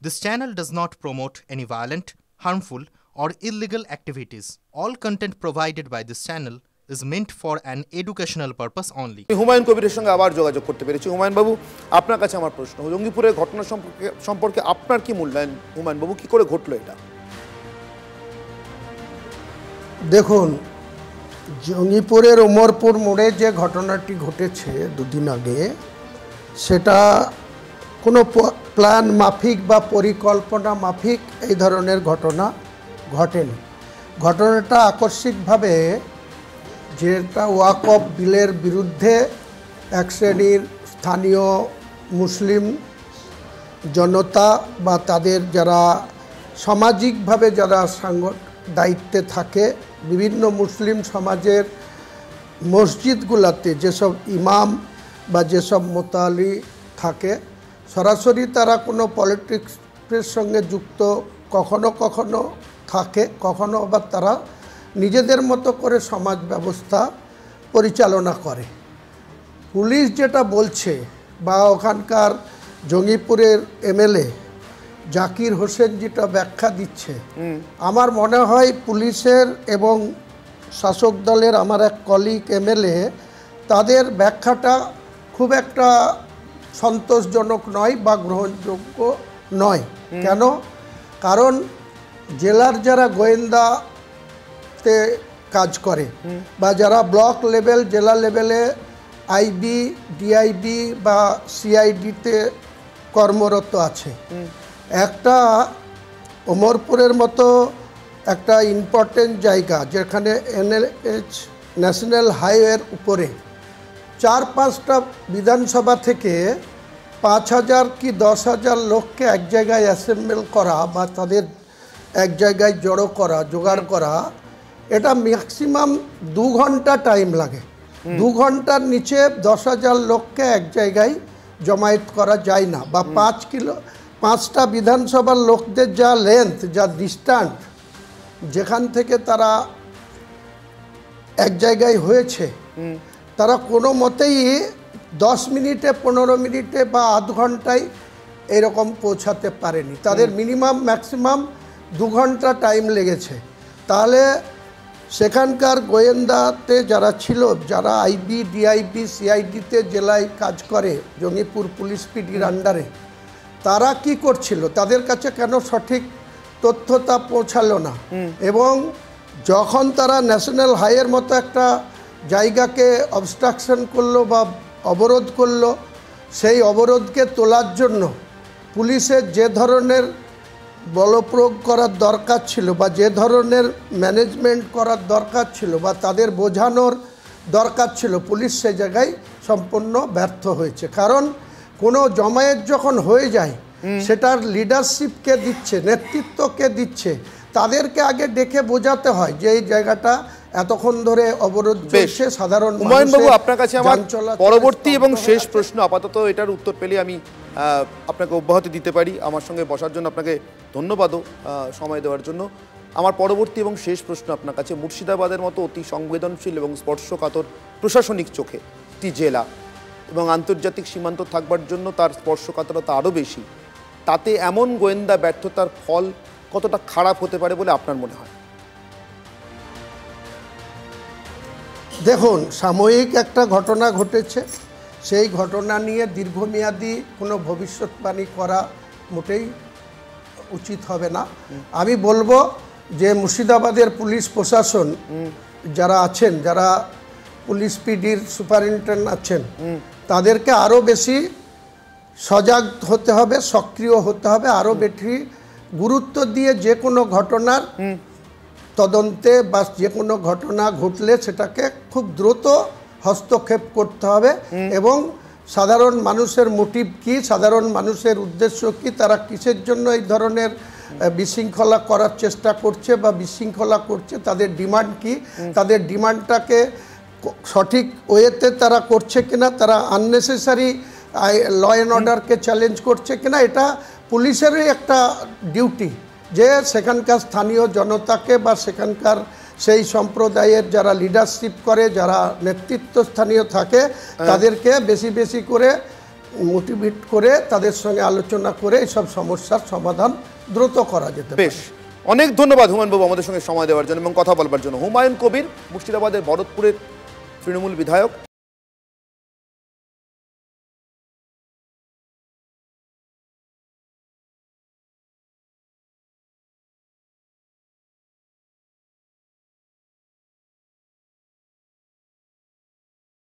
This channel does not promote any violent, harmful, or illegal activities. All content provided by this channel is meant for an educational purpose only. Humayun কবিরের সঙ্গে আবার যোগাযোগ করতে পেরেছি। হুমায়ুন বাবু, আপনার কাছে আমার প্রশ্ন, জঙ্গিপুরের ঘটনা সম্পর্কে আপনার কি মূল্যায়ন? হুমায়ুন বাবু, কি করে ঘটলো এটা? দেখুন, জঙ্গিপুরের ওমরপুর মোড়ে যে ঘটনাটি ঘটেছে দুদিন আগে, সেটা কোনো প্ল্যান মাফিক বা পরিকল্পনা মাফিক এই ধরনের ঘটনা ঘটেনি। ঘটনাটা আকস্মিকভাবে, যেটা ওয়াকফ বিলের বিরুদ্ধে এক শ্রেণীর স্থানীয় মুসলিম জনতা বা তাদের যারা সামাজিকভাবে যারা দায়িত্বে থাকে, বিভিন্ন মুসলিম সমাজের মসজিদগুলোতে যেসব ইমাম বা যেসব মোতালি থাকে, সরাসরি তারা কোনো পলিটিক্সের সঙ্গে যুক্ত কখনো কখনো থাকে, কখনো আবার তারা নিজেদের মতো করে সমাজ ব্যবস্থা পরিচালনা করে। পুলিশ যেটা বলছে বা ওখানকার জঙ্গিপুরের এমএলএ জাকির হোসেন যেটা ব্যাখ্যা দিচ্ছে, আমার মনে হয় পুলিশের এবং শাসক দলের আমার এক কলিগ এমএলএ, তাদের ব্যাখ্যাটা খুব একটা সন্তোষজনক নয় বা গ্রহণযোগ্য নয়। কেন? কারণ জেলার যারা গোয়েন্দাতে কাজ করে বা যারা ব্লক লেভেল, জেলা লেভেলে আইবি, ডিআইবি বা সিআইডিতে কর্মরত আছে, একটা ওমরপুরের মতো একটা ইম্পর্টেন্ট জায়গা যেখানে এনএইচ ন্যাশনাল হাইওয়ের উপরে 4-5টা বিধানসভা থেকে 5,000 কি 10,000 লোককে এক জায়গায় অ্যাসেম্বল করা বা তাদের এক জায়গায় জড়ো করা, জোগাড় করা, এটা ম্যাক্সিমাম 2 ঘন্টা টাইম লাগে। 2 ঘন্টার নিচে 10,000 লোককে এক জায়গায় জমায়েত করা যায় না। বা 5টা বিধানসভার লোকদের যা লেন্থ, যা ডিস্ট্যান্স, যেখান থেকে তারা এক জায়গায় হয়েছে, তারা কোনো মতেই 10 মিনিটে, 15 মিনিটে বা আধ ঘন্টায় এরকম পৌঁছাতে পারেনি। তাদের মিনিমাম ম্যাক্সিমাম 2 ঘন্টা টাইম লেগেছে। তাহলে সেখানকার গোয়েন্দাতে যারা ছিল, যারা আইবি, ডিআইবি, সিআইডিতে জেলায় কাজ করে জঙ্গিপুর পুলিশ পিডির আন্ডারে, তারা কি করছিল? তাদের কাছে কেন সঠিক তথ্যটা পৌঁছালো না? এবং যখন তারা ন্যাশনাল হাইওয়ের মতো একটা জায়গাকে অবস্ট্রাকশন করলো বা অবরোধ করলো, সেই অবরোধকে তোলার জন্য পুলিশের যে ধরনের বলপ্রয়োগ করার দরকার ছিল বা যে ধরনের ম্যানেজমেন্ট করার দরকার ছিল বা তাদের বোঝানোর দরকার ছিল, পুলিশ সে জায়গায় সম্পূর্ণ ব্যর্থ হয়েছে। কারণ কোনো জমায়েত যখন হয়ে যায়, সেটার লিডারশিপকে দিচ্ছে, নেতৃত্বকে দিচ্ছে, তাদেরকে আগে ডেকে বোঝাতে হয় যে এই জায়গাটা এতক্ষণ ধরে অবরোধ চলছে, সাধারণ মানুষ। হুমায়ুন বাবু, আপনার কাছে আমার পরবর্তী এবং শেষ প্রশ্ন, আপাতত এটার উত্তর পেলে আমি আপনাকে অব্যাহতি দিতে পারি। আমার সঙ্গে বসার জন্য আপনাকে ধন্যবাদও, সময় দেওয়ার জন্য। আমার পরবর্তী এবং শেষ প্রশ্ন আপনার কাছে, মুর্শিদাবাদের মতো অতি সংবেদনশীল এবং স্পর্শকাতর প্রশাসনিক চোখে একটি জেলা এবং আন্তর্জাতিক সীমান্ত থাকবার জন্য তার স্পর্শকাতরতা আরও বেশি, তাতে এমন গোয়েন্দা ব্যর্থতার ফল কতটা খারাপ হতে পারে বলে আপনার মনে হয়? দেখুন, সাময়িক একটা ঘটনা ঘটেছে, সেই ঘটনা নিয়ে দীর্ঘমেয়াদী কোনো ভবিষ্যৎবাণী করা মোটেই উচিত হবে না। আমি বলবো যে মুর্শিদাবাদের পুলিশ প্রশাসন যারা আছেন, যারা পুলিশ পিডির সুপারিনটেন্ডেন্ট আছেন, তাদেরকে আরও বেশি সজাগ হতে হবে, সক্রিয় হতে হবে, আরও বেশি গুরুত্ব দিয়ে যে কোনো ঘটনার তদন্তে বা যে কোনো ঘটনা ঘটলে সেটাকে খুব দ্রুত হস্তক্ষেপ করতে হবে এবং সাধারণ মানুষের মোটিভ কী, সাধারণ মানুষের উদ্দেশ্য কী, তারা কিসের জন্য এই ধরনের বিশৃঙ্খলা করার চেষ্টা করছে বা বিশৃঙ্খলা করছে, তাদের ডিমান্ড কী, তাদের ডিমান্ডটাকে সঠিক ওয়েতে তারা করছে কিনা, তারা আননেসেসারি ল অ্যান্ড অর্ডারকে চ্যালেঞ্জ করছে কিনা, এটা পুলিশেরই একটা ডিউটি যে সেখানকার স্থানীয় জনতাকে বা সেখানকার সেই সম্প্রদায়ের যারা লিডারশিপ করে, যারা নেতৃত্ব স্থানীয় থাকে, তাদেরকে বেশি বেশি করে মোটিভেট করে তাদের সঙ্গে আলোচনা করে এইসব সমস্যার সমাধান দ্রুত করা যেতে পারে। বেশ, অনেক ধন্যবাদ হুমায়ুন বাবু আমাদের সঙ্গে সময় দেওয়ার জন্য এবং কথা বলবার জন্য। হুমায়ুন কবির, মুর্শিদাবাদের ভরতপুরের তৃণমূল বিধায়ক।